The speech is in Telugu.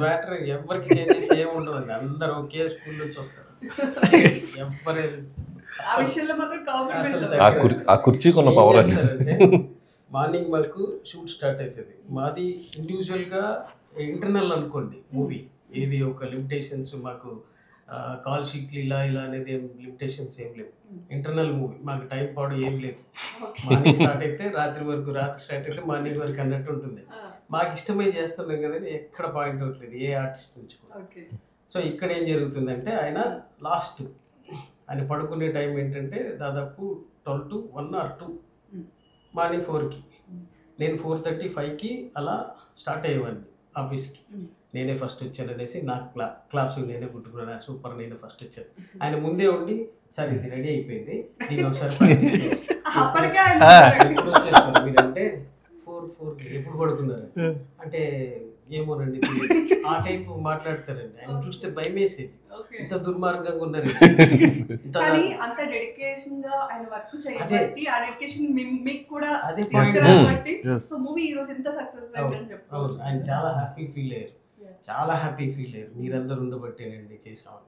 మ్యాటర్ ఎవరికి చేంజెస్ ఏమి ఉండవండి, అందరు ఒకే స్కూల్ నుంచి వస్తారు. ఎవరు ఆ కుర్చీకి ఉన్న పవర్ అండి. మార్నింగ్ మనకు షూట్ స్టార్ట్ అవుతుంది. మాది ఇండివిజువల్గా ఇంటర్నల్ అనుకోండి మూవీ, ఏది ఒక లిమిటేషన్స్ మాకు కాల్ షీట్లు ఇలా ఇలా అనేది ఏం లిమిటేషన్స్ ఏం లేవు. ఇంటర్నల్ మూవీ, మాకు టైం పాడు ఏం లేదు. మార్నింగ్ స్టార్ట్ అయితే రాత్రి వరకు, రాత్రి స్టార్ట్ అయితే మార్నింగ్ వరకు అన్నట్టు ఉంటుంది. మాకు ఇష్టమై చేస్తున్నాం కదండి, ఎక్కడ పాయింట్ అవుట్ లేదు ఏ ఆర్టిస్ట్ నుంచి కూడా. సో ఇక్కడ ఏం జరుగుతుందంటే ఆయన లాస్ట్ ఆయన పడుకునే టైం ఏంటంటే దాదాపు 12 to 1 or 2 మార్నింగ్ 4కి. నేను 4:30, 5కి అలా స్టార్ట్ అయ్యేవాడిని ఆఫీస్కి. నేనే ఫస్ట్ వచ్చాను అనేసి నాకు క్లాప్స్ నేనే కుట్టుకున్నాను, సూపర్ నేనే ఫస్ట్ వచ్చాను. ఆయన ముందే ఉండి సార్ ఇది రెడీ అయిపోయింది, దీన్ని ఒకసారి ఎప్పుడు వచ్చేస్తారు మీరంటే 4 ఎప్పుడు పడుకున్నారు అంటే ఏమోనండి ఆ టైప్ మాట్లాడతారండి. ఆయన చూస్తే భయం వేసేది, ఇంత దుర్మార్గంగా ఉన్నారు. అంత డెడికేషన్ గా ఆయన వర్క్ చేయబట్టి ఆ డెడికేషన్ మీకు కూడా అదే మూవీ ఈ రోజు ఎంత సక్సెస్ అయిందని చెప్పారు. ఆయన చాలా హ్యాపీ ఫీల్ అయ్యారు, చాలా హ్యాపీ ఫీల్ అయ్యారు. మీరందరూ ఉండబట్టేనండి చేసామని.